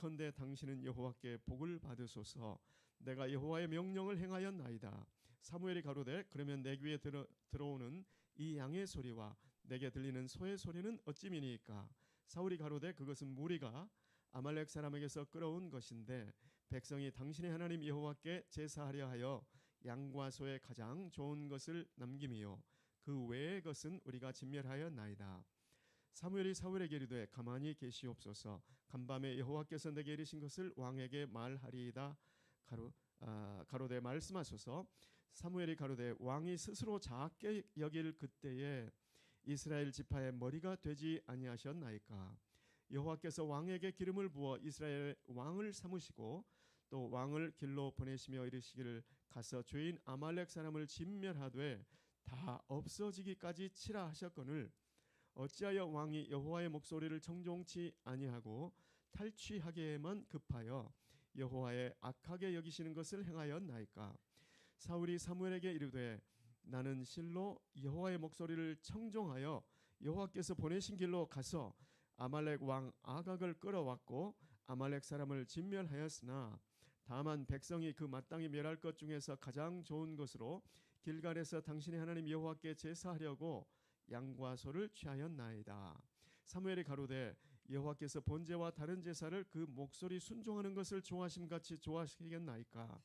원컨대 당신은 여호와께 복을 받으소서. 내가 여호와의 명령을 행하였나이다. 사무엘이 가로되 그러면 내 귀에 들어오는 이 양의 소리와 내게 들리는 소의 소리는 어찌미니까? 사울이 가로되 그것은 무리가 아말렉 사람에게서 끌어온 것인데 백성이 당신의 하나님 여호와께 제사하려 하여 양과 소의 가장 좋은 것을 남김이요 그 외의 것은 우리가 진멸하였나이다. 사무엘이 사울에게 이르되 가만히 계시옵소서. 간밤에 여호와께서 내게 이르신 것을 왕에게 말하리이다. 가로되 말씀하소서. 사무엘이 가로되 왕이 스스로 작게 여길 그때에 이스라엘 지파의 머리가 되지 아니하셨나이까? 여호와께서 왕에게 기름을 부어 이스라엘 왕을 삼으시고 또 왕을 길로 보내시며 이르시기를 가서 죄인 아말렉 사람을 진멸하되 다 없어지기까지 치라 하셨거늘 어찌하여 왕이 여호와의 목소리를 청종치 아니하고 탈취하기에만 급하여 여호와의 악하게 여기시는 것을 행하였나이까? 사울이 사무엘에게 이르되 나는 실로 여호와의 목소리를 청종하여 여호와께서 보내신 길로 가서 아말렉 왕 아각을 끌어왔고 아말렉 사람을 진멸하였으나 다만 백성이 그 마땅히 멸할 것 중에서 가장 좋은 것으로 길갈에서 당신의 하나님 여호와께 제사하려고 양과 소를 취하였나이다. 사무엘이 가로되 여호와께서 번제와 다른 제사를 그 목소리 순종하는 것을 좋아하심같이 좋아하시겠나이까?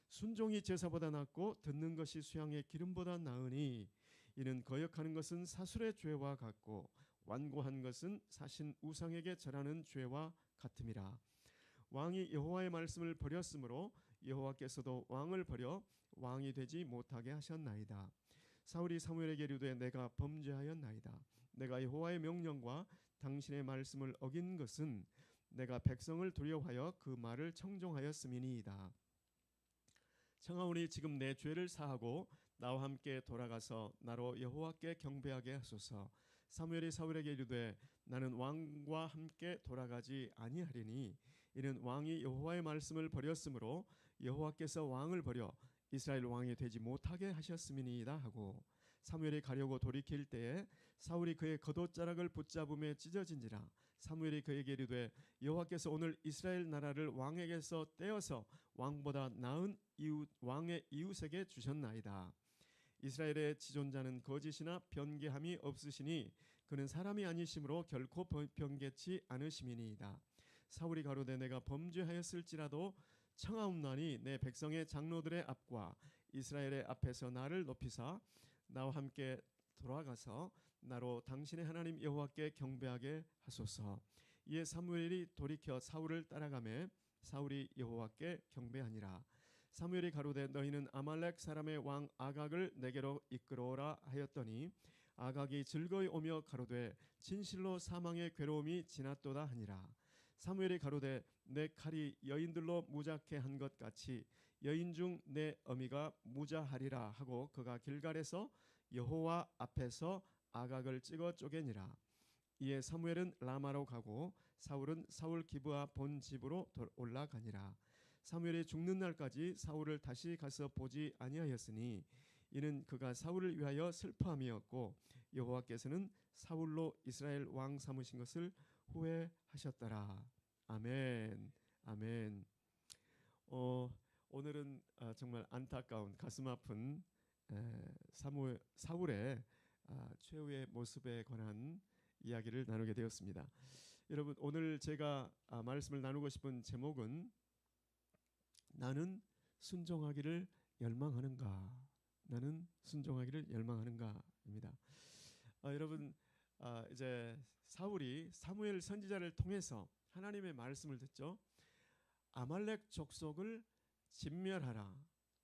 순종이 제사보다 낫고 듣는 것이 수양의 기름보다 나으니 이는 거역하는 것은 사술의 죄와 같고 완고한 것은 사신 우상에게 절하는 죄와 같음이라. 왕이 여호와의 말씀을 버렸으므로 여호와께서도 왕을 버려 왕이 되지 못하게 하셨나이다. 사울이 사무엘에게 이르되 내가 범죄하였나이다. 내가 여호와의 명령과 당신의 말씀을 어긴 것은 내가 백성을 두려워하여 그 말을 청종하였음이니이다. 청하오니 지금 내 죄를 사하고 나와 함께 돌아가서 나로 여호와께 경배하게 하소서. 사무엘이 사울에게 이르되 나는 왕과 함께 돌아가지 아니하리니 이는 왕이 여호와의 말씀을 버렸으므로 여호와께서 왕을 버려 이스라엘 왕이 되지 못하게 하셨음이니이다 하고 사무엘이 가려고 돌이킬 때에 사울이 그의 겉옷자락을 붙잡음에 찢어진지라. 사무엘이 그에게 이르되 여호와께서 오늘 이스라엘 나라를 왕에게서 떼어서 왕보다 나은 왕의 이웃에게 주셨나이다. 이스라엘의 지존자는 거짓이나 변개함이 없으시니 그는 사람이 아니심으로 결코 변개치 않으심이니이다. 사울이 가로되 내가 범죄하였을지라도 청하옵나니 내 백성의 장로들의 앞과 이스라엘의 앞에서 나를 높이사 나와 함께 돌아가서 나로 당신의 하나님 여호와께 경배하게 하소서. 이에 사무엘이 돌이켜 사울을 따라가매 사울이 여호와께 경배하니라. 사무엘이 가로되 너희는 아말렉 사람의 왕 아각을 내게로 이끌어오라 하였더니 아각이 즐거이 오며 가로되 진실로 사망의 괴로움이 지났도다 하니라. 사무엘이 가로되 내 칼이 여인들로 무자케 한 것 같이 여인 중 내 어미가 무자하리라 하고 그가 길갈에서 여호와 앞에서 아각을 찍어 쪼개니라. 이에 사무엘은 라마로 가고 사울은 사울 기브아 본 집으로 올라가니라. 사무엘이 죽는 날까지 사울을 다시 가서 보지 아니하였으니 이는 그가 사울을 위하여 슬퍼함이었고 여호와께서는 사울로 이스라엘 왕 삼으신 것을 후회하셨더라. 아멘. 아멘. 오늘은 정말 안타까운 가슴 아픈 사울의 최후의 모습에 관한 이야기를 나누게 되었습니다. 여러분 오늘 제가 말씀을 나누고 싶은 제목은 나는 순종하기를 열망하는가? 나는 순종하기를 열망하는가입니다. 여러분 이제 사울이 사무엘 선지자를 통해서 하나님의 말씀을 듣죠. 아말렉 족속을 진멸하라.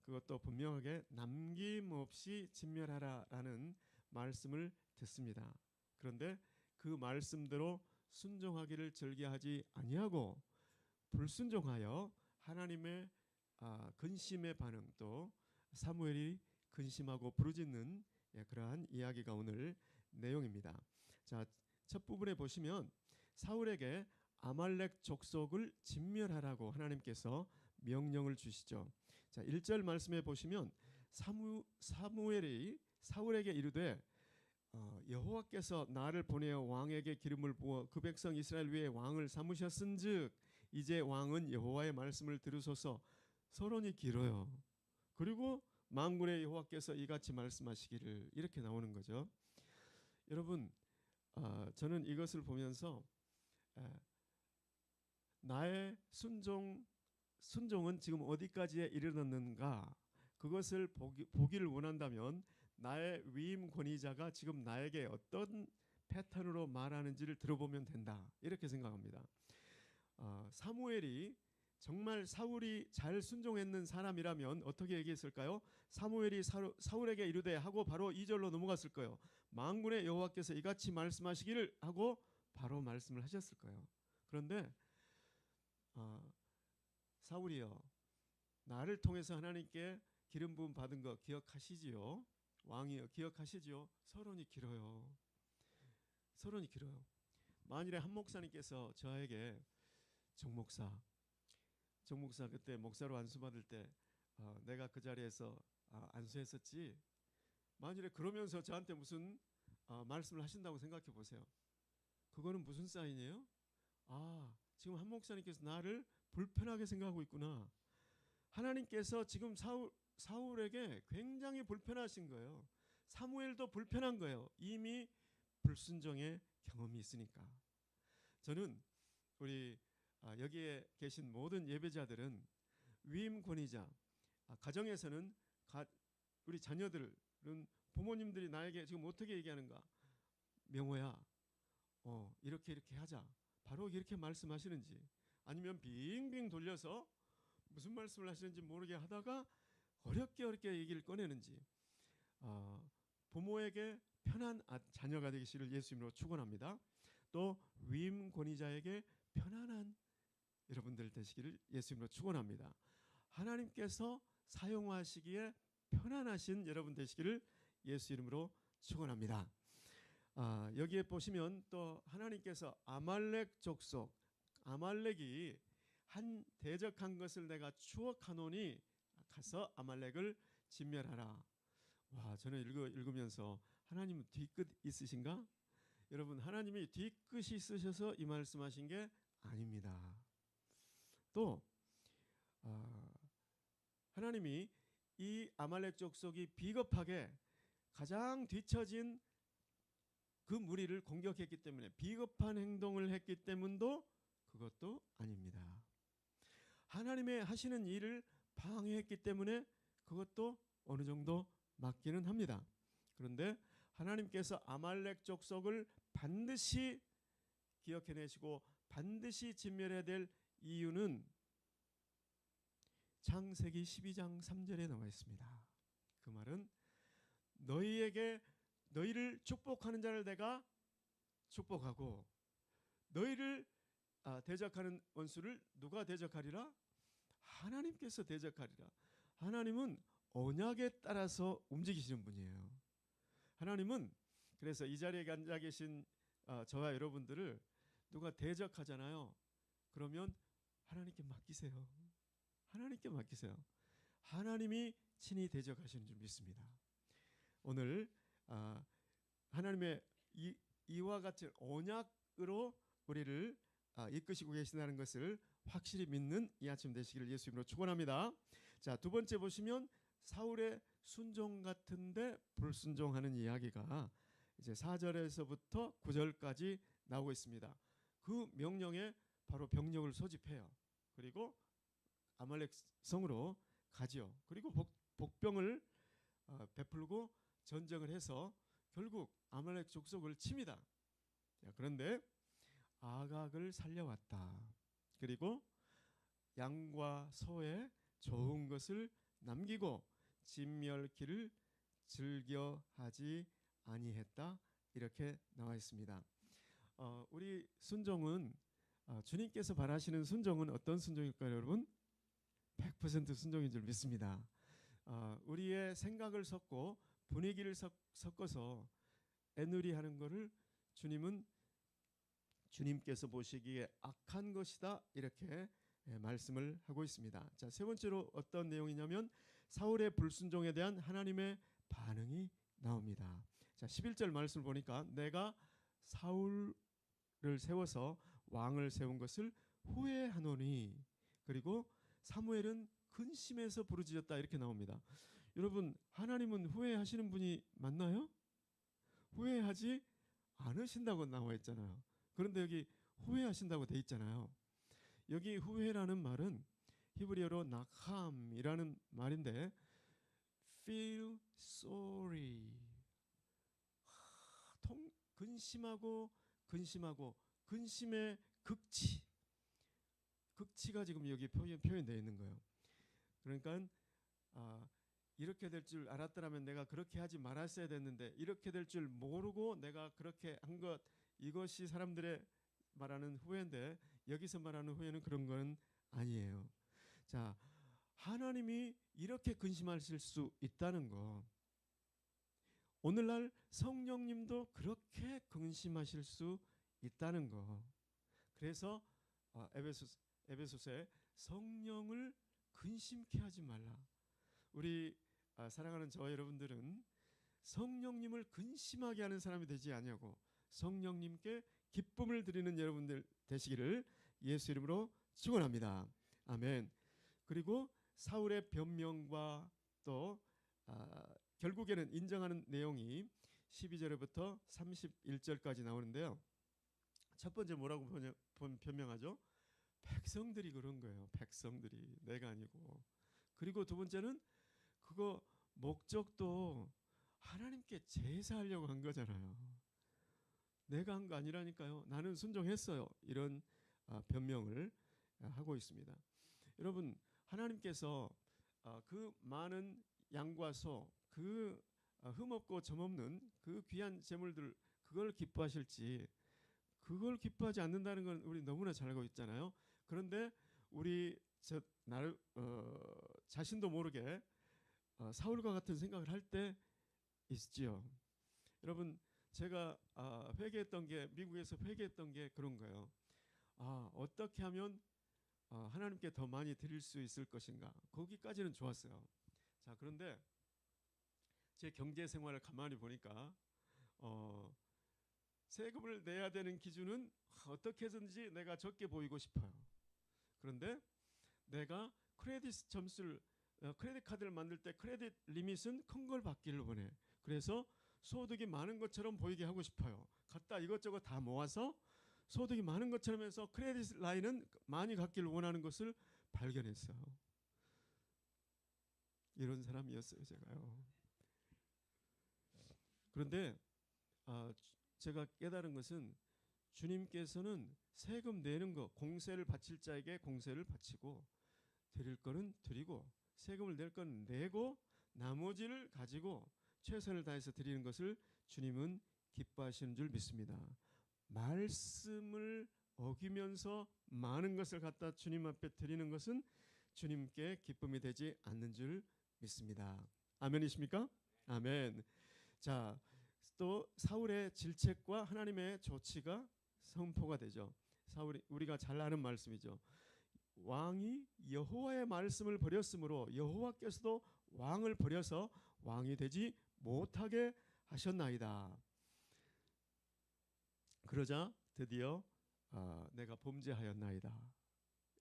그것도 분명하게 남김없이 진멸하라라는 말씀을 듣습니다. 그런데 그 말씀대로 순종하기를 즐겨하지 아니하고 불순종하여 하나님의 근심의 반응 또 사무엘이 근심하고 부르짖는 그러한 이야기가 오늘 내용입니다. 자, 첫 부분에 보시면 사울에게 아말렉 족속을 진멸하라고 하나님께서 명령을 주시죠. 자, 1절 말씀에 보시면 사무엘이 사울에게 이르되 여호와께서 나를 보내어 왕에게 기름을 부어 그 백성 이스라엘 위에 왕을 삼으셨은즉 이제 왕은 여호와의 말씀을 들으소서. 서론이 길어요. 그리고 만군의 여호와께서 이같이 말씀하시기를, 이렇게 나오는 거죠. 여러분, 저는 이것을 보면서 나의 순종은 지금 어디까지에 이르렀는가, 그것을 보기를 원한다면 나의 위임 권위자가 지금 나에게 어떤 패턴으로 말하는지를 들어보면 된다, 이렇게 생각합니다. 사무엘이 정말 사울이 잘 순종했는 사람이라면 어떻게 얘기했을까요? 사무엘이 사울에게 이르되 하고 바로 2절로 넘어갔을 거예요. 만군의 여호와께서 이같이 말씀하시기를 하고 바로 말씀을 하셨을 거예요. 그런데 사울이요, 나를 통해서 하나님께 기름 부음 받은 거 기억하시지요? 왕이요, 기억하시지요? 서론이 길어요. 서론이 길어요. 만일에 한 목사님께서 저에게 정 목사 그때 목사로 안수받을 때 내가 그 자리에서 안수했었지, 만일에 그러면서 저한테 무슨 말씀을 하신다고 생각해 보세요. 그거는 무슨 사인이에요? 지금 한 목사님께서 나를 불편하게 생각하고 있구나. 하나님께서 지금 사울에게 굉장히 불편하신 거예요. 사무엘도 불편한 거예요. 이미 불순종의 경험이 있으니까. 저는 우리 여기에 계신 모든 예배자들은 위임 권위자, 가정에서는 우리 자녀들은 부모님들이 나에게 지금 어떻게 얘기하는가, 명호야 이렇게 하자, 바로 이렇게 말씀하시는지, 아니면 빙빙 돌려서 무슨 말씀을 하시는지 모르게 하다가 어렵게 얘기를 꺼내는지, 부모에게 편한 자녀가 되기를 예수님으로 축원합니다. 또 위임 권위자에게 편안한 여러분들 되시기를 예수님으로 축원합니다. 하나님께서 사용하시기에 편안하신 여러분 되시기를 예수 이름으로 축원합니다. 여기에 보시면 또 하나님께서 아말렉 족속, 아말렉이 한 대적한 것을 내가 추억하노니 가서 아말렉을 진멸하라. 와, 저는 읽으면서 하나님은 뒤끝 있으신가? 여러분, 하나님이 뒤끝이 있으셔서 이 말씀하신 게 아닙니다. 또 하나님이 이 아말렉 족속이 비겁하게 가장 뒤처진 그 무리를 공격했기 때문에, 비겁한 행동을 했기 때문도 그것도 아닙니다. 하나님의 하시는 일을 방해했기 때문에 그것도 어느 정도 맞기는 합니다. 그런데 하나님께서 아말렉 족속을 반드시 기억해내시고 반드시 진멸해야 될 이유는 창세기 12장 3절에 나와 있습니다. 그 말은 너희를 축복하는 자를 내가 축복하고 너희를 대적하는 원수를 누가 대적하리라? 하나님께서 대적하리라. 하나님은 언약에 따라서 움직이시는 분이에요. 하나님은 그래서 이 자리에 앉아 계신 저와 여러분들을 누가 대적하잖아요. 그러면 하나님께 맡기세요. 하나님께 맡기세요. 하나님이 친히 대적하시는 줄 믿습니다. 오늘 하나님의 이와 같은 언약으로 우리를 이끄시고 계신다는 것을 확실히 믿는 이 아침 되시기를 예수 이름으로 축원합니다. 자, 두 번째 보시면 사울의 순종 같은데 불순종하는 이야기가 이제 4절에서부터 9절까지 나오고 있습니다. 그 명령에 바로 병력을 소집해요. 그리고 아말렉 성으로 가지요. 그리고 복병을 베풀고 전쟁을 해서 결국 아말렉 족속을 칩니다. 그런데 아각을 살려왔다. 그리고 양과 소에 좋은 것을 남기고 진멸기를 즐겨하지 아니했다. 이렇게 나와 있습니다. 우리 순종은 주님께서 바라시는 순종은 어떤 순종일까요, 여러분? 100% 순종인 줄 믿습니다. 우리의 생각을 섞고 분위기를 섞어서 애누리하는 것을 주님께서 보시기에 악한 것이다, 이렇게 말씀을 하고 있습니다. 자, 세 번째로 어떤 내용이냐면 사울의 불순종에 대한 하나님의 반응이 나옵니다. 자, 11절 말씀을 보니까 내가 사울을 세워서 왕을 세운 것을 후회하노니 그리고 사무엘은 근심해서 부르짖었다 이렇게 나옵니다. 여러분 하나님은 후회하시는 분이 맞나요? 후회하지 않으신다고 나와 있잖아요. 그런데 여기 후회하신다고 돼 있잖아요. 여기 후회라는 말은 히브리어로 낙함이라는 말인데 feel sorry 근심하고 근심의 극치가 지금 여기 표현되어 있는 거예요. 그러니까 이렇게 될 줄 알았더라면 내가 그렇게 하지 말았어야 됐는데 이렇게 될 줄 모르고 내가 그렇게 한 것 이것이 사람들의 말하는 후회인데 여기서 말하는 후회는 그런 건 아니에요. 자, 하나님이 이렇게 근심하실 수 있다는 거 오늘날 성령님도 그렇게 근심하실 수 있다는 거. 그래서 에베소서에 성령을 근심케 하지 말라. 우리 사랑하는 저와 여러분들은 성령님을 근심하게 하는 사람이 되지 아니하고 성령님께 기쁨을 드리는 여러분들 되시기를 예수 이름으로 축원합니다. 아멘. 그리고 사울의 변명과 또 결국에는 인정하는 내용이 12절부터 31절까지 나오는데요. 첫 번째 뭐라고 변명하죠? 백성들이 그런 거예요. 백성들이 내가 아니고. 그리고 두 번째는 그거 목적도 하나님께 제사하려고 한 거잖아요. 내가 한 거 아니라니까요. 나는 순종했어요. 이런 변명을 하고 있습니다. 여러분 하나님께서 그 많은 양과 소, 그 흠없고 점없는 그 귀한 제물들 그걸 기뻐하실지 그걸 기뻐하지 않는다는 건 우리 너무나 잘 알고 있잖아요. 그런데 우리 자신도 모르게 사울과 같은 생각을 할 때 있지요. 여러분 제가 회개했던 게 미국에서 회개했던 게 그런 거예요. 어떻게 하면 하나님께 더 많이 드릴 수 있을 것인가. 거기까지는 좋았어요. 자 그런데 제 경제 생활을 가만히 보니까 세금을 내야 되는 기준은 어떻게든지 내가 적게 보이고 싶어요. 그런데 내가 크레딧 점수를 크레딧 카드를 만들 때 크레딧 리밋은 큰 걸 받기를 원해. 그래서 소득이 많은 것처럼 보이게 하고 싶어요. 갖다 이것저것 다 모아서 소득이 많은 것처럼 해서 크레딧 라인은 많이 갖기를 원하는 것을 발견했어요. 이런 사람이었어요, 제가요. 그런데 제가 깨달은 것은 주님께서는 세금 내는 거, 공세를 바칠 자에게 공세를 바치고 드릴 거는 드리고 세금을 낼 건 내고 나머지를 가지고 최선을 다해서 드리는 것을 주님은 기뻐하시는 줄 믿습니다. 말씀을 어기면서 많은 것을 갖다 주님 앞에 드리는 것은 주님께 기쁨이 되지 않는 줄 믿습니다. 아멘이십니까? 아멘. 자, 또 사울의 질책과 하나님의 조치가 선포가 되죠. 사울이 우리가 잘 아는 말씀이죠. 왕이 여호와의 말씀을 버렸으므로 여호와께서도 왕을 버려서 왕이 되지 못하게 하셨나이다. 그러자 드디어 내가 범죄하였나이다.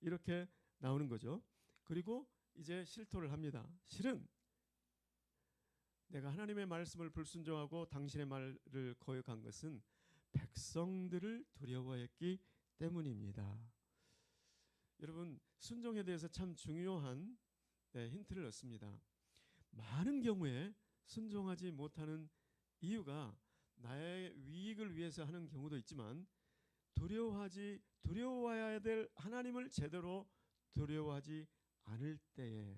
이렇게 나오는 거죠. 그리고 이제 실토를 합니다. 실은 내가 하나님의 말씀을 불순종하고 당신의 말을 거역한 것은 백성들을 두려워했기 때문입니다. 여러분 순종에 대해서 참 중요한 힌트를 얻습니다. 많은 경우에 순종하지 못하는 이유가 나의 이익을 위해서 하는 경우도 있지만 두려워해야 될 하나님을 제대로 두려워하지 않을 때에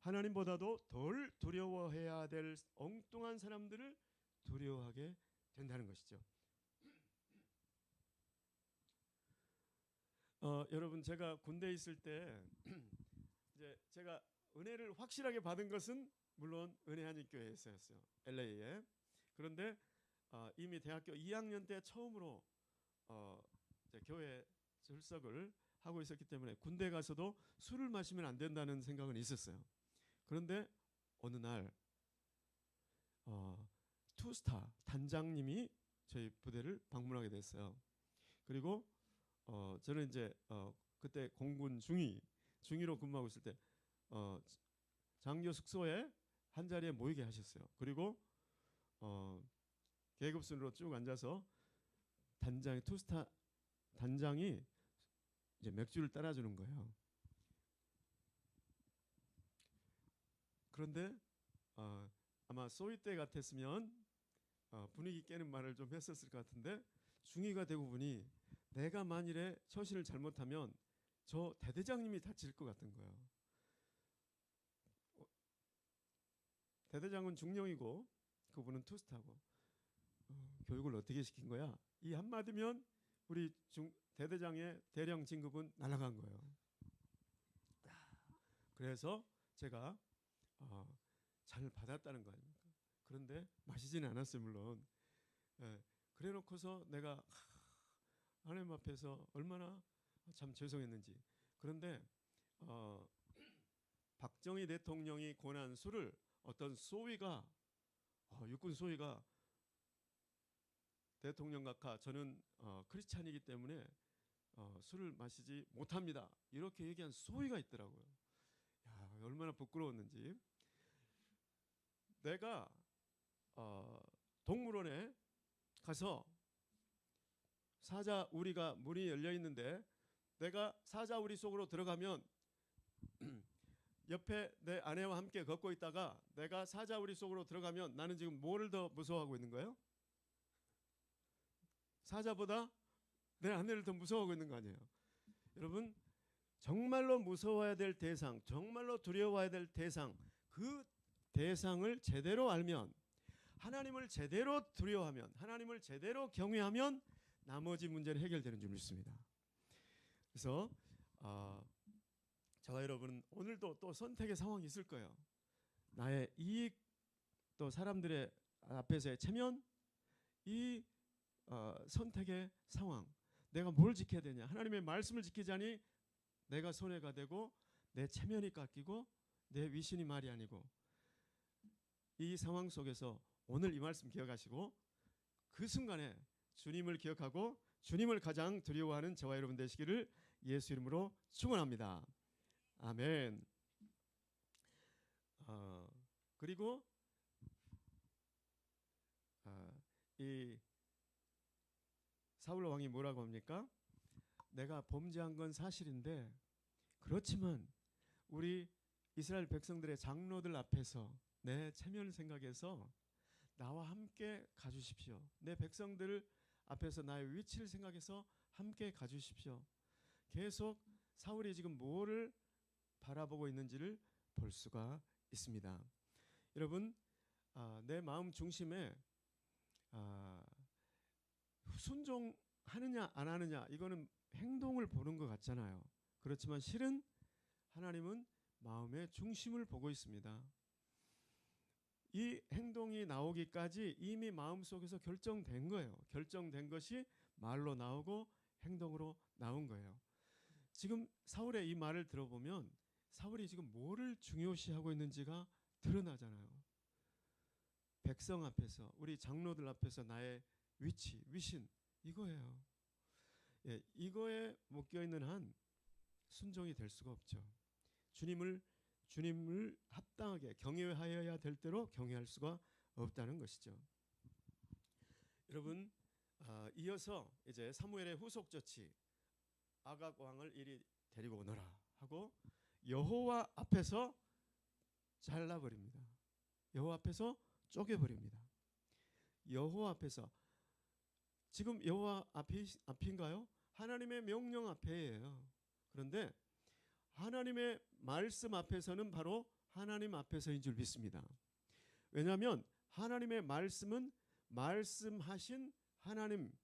하나님보다도 덜 두려워해야 될 엉뚱한 사람들을 두려워하게 된다는 것이죠. 여러분 제가 군대에 있을 때 이제 제가 은혜를 확실하게 받은 것은 물론 은혜 한인교회에서였어요. LA에. 그런데 이미 대학교 2학년 때 처음으로 이제 교회 출석을 하고 있었기 때문에 군대 가서도 술을 마시면 안 된다는 생각은 있었어요. 그런데 어느 날 투스타 단장님이 저희 부대를 방문하게 됐어요. 그리고 저는 이제 그때 공군 중위로 근무하고 있을 때 장교 숙소에 한 자리에 모이게 하셨어요. 그리고 계급 순으로 쭉 앉아서 투스타 단장이 이제 맥주를 따라주는 거예요. 그런데 아마 소위 때 같았으면 분위기 깨는 말을 좀 했었을 것 같은데 중위가 되고 보니 내가 만일에 처신을 잘못하면 저 대대장님이 다칠 것 같은 거예요. 대대장은 중령이고 그분은 투스타고 교육을 어떻게 시킨 거야? 이 한마디면 우리 대대장의 대령 진급은 날아간 거예요. 그래서 제가 잘 받았다는 거 아닙니까? 그런데 마시지는 않았어요, 물론. 그래놓고서 내가 하나님 앞에서 얼마나 참 죄송했는지. 그런데 박정희 대통령이 권한 술을 어떤 소위가 육군 소위가 대통령 각하 저는 크리스찬이기 때문에 술을 마시지 못합니다. 이렇게 얘기한 소위가 있더라고요. 야, 얼마나 부끄러웠는지. 내가 동물원에 가서 사자우리가 문이 열려 있는데 내가 사자우리 속으로 들어가면 옆에 내 아내와 함께 걷고 있다가 내가 사자우리 속으로 들어가면 나는 지금 뭐를 더 무서워하고 있는 거예요? 사자보다 내 아내를 더 무서워하고 있는 거 아니에요? 여러분, 정말로 무서워해야 될 대상, 정말로 두려워해야 될 대상, 그 대상을 제대로 알면, 하나님을 제대로 두려워하면, 하나님을 제대로 경외하면 나머지 문제는 해결되는 줄 믿습니다. 그래서 저와 여러분은 오늘도 또 선택의 상황이 있을 거예요. 나의 이익, 또 사람들의 앞에서의 체면, 이 선택의 상황, 내가 뭘 지켜야 되냐. 하나님의 말씀을 지키자니 내가 손해가 되고 내 체면이 깎이고 내 위신이 말이 아니고, 이 상황 속에서 오늘 이 말씀 기억하시고 그 순간에 주님을 기억하고 주님을 가장 두려워하는 저와 여러분 되시기를 예수 이름으로 축원합니다. 아멘. 그리고 이 사울 왕이 뭐라고 합니까? 내가 범죄한 건 사실인데 그렇지만 우리 이스라엘 백성들의 장로들 앞에서 내 체면을 생각해서 나와 함께 가주십시오. 내 백성들 앞에서 나의 위치를 생각해서 함께 가주십시오. 계속 사울이 지금 뭐를 바라보고 있는지를 볼 수가 있습니다. 여러분, 내 마음 중심에 순종하느냐 안 하느냐, 이거는 행동을 보는 것 같잖아요. 그렇지만 실은 하나님은 마음의 중심을 보고 있습니다. 이 행동이 나오기까지 이미 마음속에서 결정된 거예요. 결정된 것이 말로 나오고 행동으로 나온 거예요. 지금 사울의 이 말을 들어보면 사울이 지금 뭐를 중요시하고 있는지가 드러나잖아요. 백성 앞에서, 우리 장로들 앞에서 나의 위치, 위신, 이거예요. 예, 이거에 묶여 있는 한 순종이 될 수가 없죠. 주님을 합당하게 경외하여야 될 대로 경외할 수가 없다는 것이죠. 여러분, 이어서 이제 사무엘의 후속 조치, 아각 왕을 이리 데리고 오너라 하고 여호와 앞에서 잘라버립니다. 여호와 앞에서 쪼개버립니다. 여호와 앞에서, 지금 여호와 앞인가요? 하나님의 명령 앞에예요. 그런데 하나님의 말씀 앞에서는 바로 하나님 앞에서인 줄 믿습니다. 왜냐하면 하나님의 말씀은 말씀하신 하나님,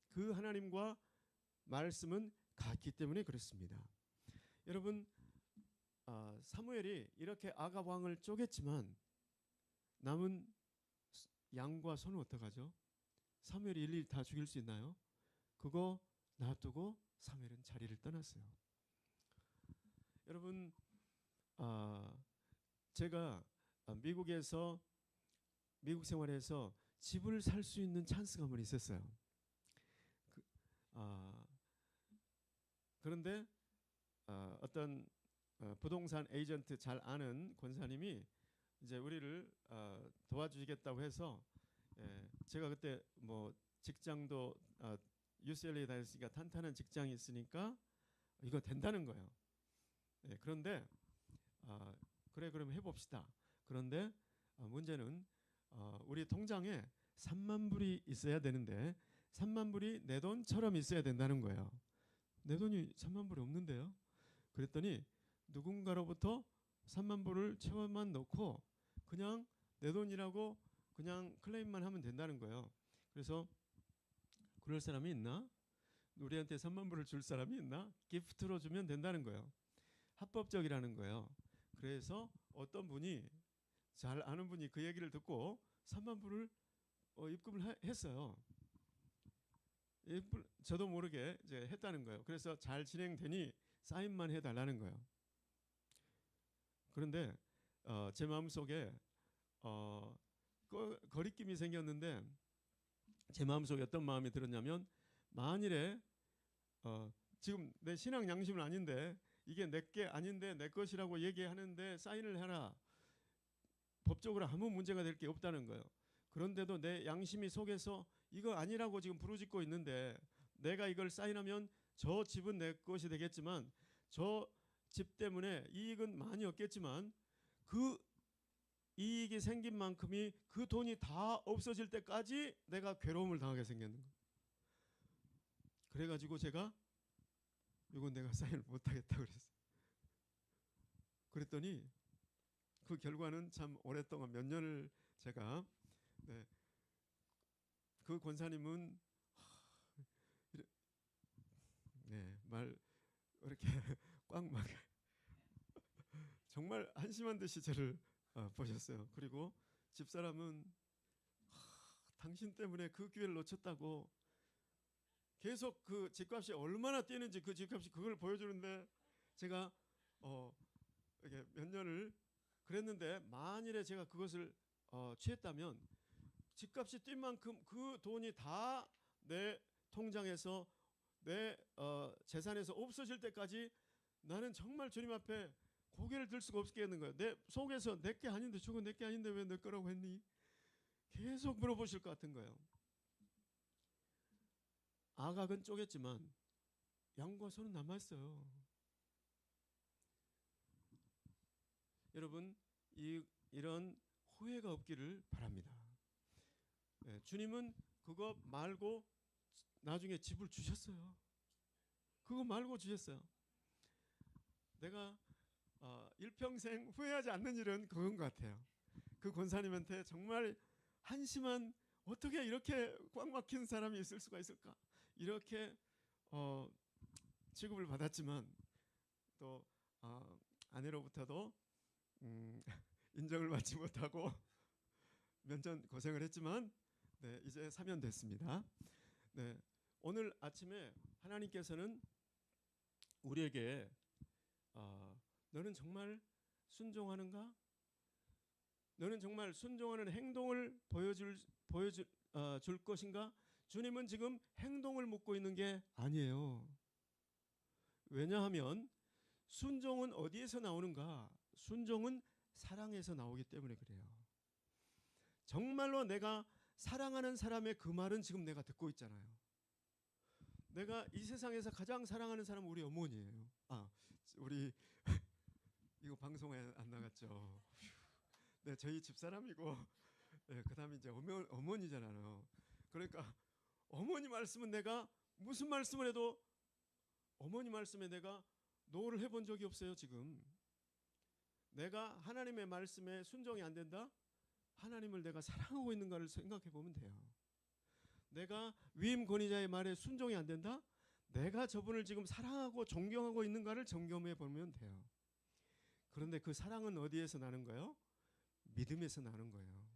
그 하나님과 말씀은 같기 때문에 그렇습니다. 여러분, 사무엘이 이렇게 아각 왕을 쪼갰지만 남은 양과 소는 어떡하죠? 사무엘이 일일이 다 죽일 수 있나요? 그거 놔두고 사무엘은 자리를 떠났어요. 여러분, 제가 미국 생활에서 집을 살 수 있는 찬스가 한번 있었어요. 그런데 어떤 부동산 에이전트 잘 아는 권사님이 이제 우리를 도와주시겠다고 해서 제가 그때 뭐 직장도 UCLA 다녔으니까 탄탄한 직장이 있으니까 이거 된다는 거예요. 그런데 그래 그럼 해봅시다. 그런데 문제는 우리 통장에 3만 불이 있어야 되는데 3만 불이 내 돈처럼 있어야 된다는 거예요. 내 돈이 3만 불이 없는데요. 그랬더니 누군가로부터 3만 불을 채워만 넣고 그냥 내 돈이라고 그냥 클레임만 하면 된다는 거예요. 그래서 그럴 사람이 있나? 우리한테 3만 불을 줄 사람이 있나? 기프트로 주면 된다는 거예요. 합법적이라는 거예요. 그래서 어떤 분이 잘 아는 분이 그 얘기를 듣고 3만 불을 입금을 했어요. 저도 모르게 이제 했다는 거예요. 그래서 잘 진행되니 사인만 해달라는 거예요. 그런데 제 마음속에 거리낌이 생겼는데 제 마음속에 어떤 마음이 들었냐면 만일에 지금 내 신앙 양심은 아닌데 이게 내게 아닌데 내 것이라고 얘기하는데 사인을 해라. 법적으로 아무 문제가 될 게 없다는 거예요. 그런데도 내 양심이 속에서 이거 아니라고 지금 부르짖고 있는데 내가 이걸 사인하면 저 집은 내 것이 되겠지만 저 집 때문에 이익은 많이 얻겠지만 그 이익이 생긴 만큼이 그 돈이 다 없어질 때까지 내가 괴로움을 당하게 생겼는 거예요. 그래가지고 제가 이건 내가 사인을 못하겠다 그랬어요. 그랬더니 그 결과는 참 오랫동안 몇 년을 제가 그 권사님은 말 이렇게 꽉 막 정말 한심한 듯이 저를 보셨어요. 그리고 집사람은 당신 때문에 그 기회를 놓쳤다고 계속 그 집값이 얼마나 뛰는지 그 집값이 그걸 보여주는데 제가 이렇게 몇 년을 그랬는데 만일에 제가 그것을 취했다면 집값이 뛴 만큼 그 돈이 다 내 통장에서 내 재산에서 없어질 때까지 나는 정말 주님 앞에 고개를 들 수가 없겠는 거예요. 내 속에서 내게 아닌데 저거 내게 아닌데 왜 내 거라고 했니? 계속 물어보실 것 같은 거예요. 아각은 쪼갰지만 양과 소는 남았어요. 여러분 이런 후회가 없기를 바랍니다. 주님은 그거 말고 나중에 집을 주셨어요. 그거 말고 주셨어요. 내가 일평생 후회하지 않는 일은 그건 것 같아요. 그 권사님한테 정말 한심한 어떻게 이렇게 꽉 막힌 사람이 있을 수가 있을까? 이렇게 취급을 받았지만 또 아내로부터도 인정을 받지 못하고 몇 년 고생을 했지만 이제 사면됐습니다. 오늘 아침에 하나님께서는 우리에게 너는 정말 순종하는가? 너는 정말 순종하는 행동을 보여줄 것인가? 주님은 지금 행동을 묻고 있는 게 아니에요. 왜냐하면 순종은 어디에서 나오는가? 순종은 사랑에서 나오기 때문에 그래요. 정말로 내가 사랑하는 사람의 그 말은 지금 내가 듣고 있잖아요. 내가 이 세상에서 가장 사랑하는 사람은 우리 어머니예요. 우리 이거 방송에 안 나갔죠. 저희 집사람이고 그다음에 이제 어머니잖아요. 그러니까 어머니 말씀은 내가 무슨 말씀을 해도 어머니 말씀에 내가 노를 해본 적이 없어요. 지금 내가 하나님의 말씀에 순종이 안 된다? 하나님을 내가 사랑하고 있는가를 생각해 보면 돼요. 내가 위임 권위자의 말에 순종이 안 된다? 내가 저분을 지금 사랑하고 존경하고 있는가를 점검해 보면 돼요. 그런데 그 사랑은 어디에서 나는 거예요? 믿음에서 나는 거예요.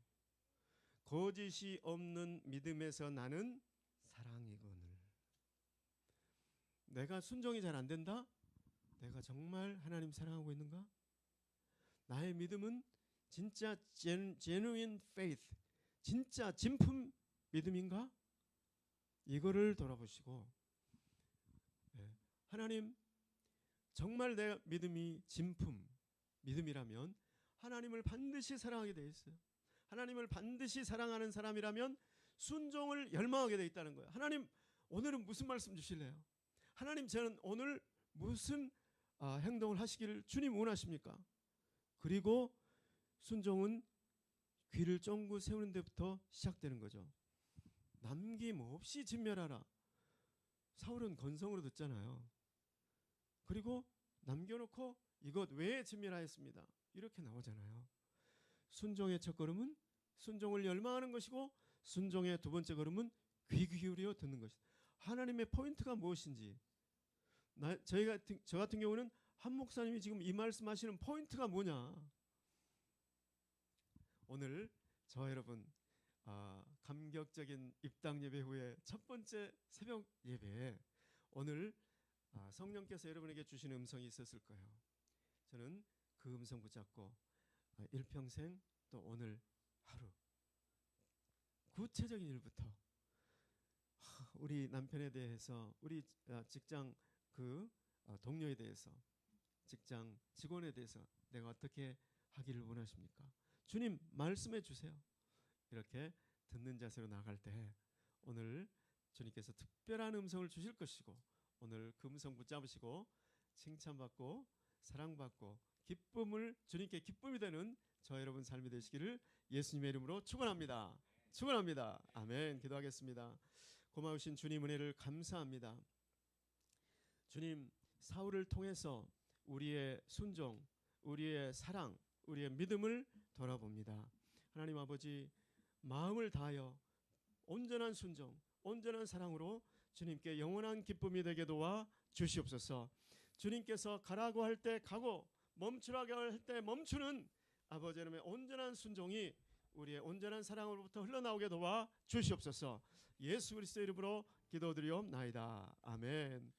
거짓이 없는 믿음에서 나는 사랑이거늘. 내가 순종이 잘 안 된다? 내가 정말 하나님 사랑하고 있는가? 나의 믿음은 진짜 genuine faith, 진짜 진품 믿음인가? 이거를 돌아보시고 하나님, 정말 내 믿음이 진품 믿음이라면 하나님을 반드시 사랑하게 돼 있어요. 하나님을 반드시 사랑하는 사람이라면 순종을 열망하게 돼 있다는 거예요. 하나님, 오늘은 무슨 말씀 주실래요? 하나님, 저는 오늘 무슨 행동을 하시기를 주님 원하십니까? 그리고 순종은 귀를 쫑긋 세우는 데부터 시작되는 거죠. 남김없이 진멸하라. 사울은 건성으로 듣잖아요. 그리고 남겨놓고 이것 왜 진멸하였습니다. 이렇게 나오잖아요. 순종의 첫 걸음은 순종을 열망하는 것이고, 순종의 두 번째 걸음은 귀 기울여 듣는 것이다. 하나님의 포인트가 무엇인지, 저 같은 경우는 한 목사님이 지금 이 말씀하시는 포인트가 뭐냐. 오늘 저 여러분 감격적인 입당 예배 후에 첫 번째 새벽 예배에 오늘 성령께서 여러분에게 주시는 음성이 있었을 거예요. 저는 그 음성 붙잡고 일평생 또 오늘 하루 구체적인 일부터 우리 남편에 대해서, 우리 직장 그 동료에 대해서, 직장 직원에 대해서 내가 어떻게 하기를 원하십니까? 주님 말씀해 주세요. 이렇게 듣는 자세로 나갈 때 오늘 주님께서 특별한 음성을 주실 것이고, 오늘 그 음성 붙잡으시고 칭찬받고 사랑받고 기쁨을, 주님께 기쁨이 되는 저 여러분 삶이 되시기를 예수님의 이름으로 축원합니다. 축원합니다. 아멘. 기도하겠습니다. 고마우신 주님 은혜를 감사합니다. 주님, 사울을 통해서 우리의 순종, 우리의 사랑, 우리의 믿음을 돌아봅니다. 하나님 아버지, 마음을 다하여 온전한 순종, 온전한 사랑으로 주님께 영원한 기쁨이 되게 도와 주시옵소서. 주님께서 가라고 할 때 가고 멈추라고 할 때 멈추는 아버지 하나님의 온전한 순종이 우리의 온전한 사랑으로부터 흘러나오게 도와 주시옵소서. 예수 그리스도의 이름으로 기도드리옵나이다. 아멘.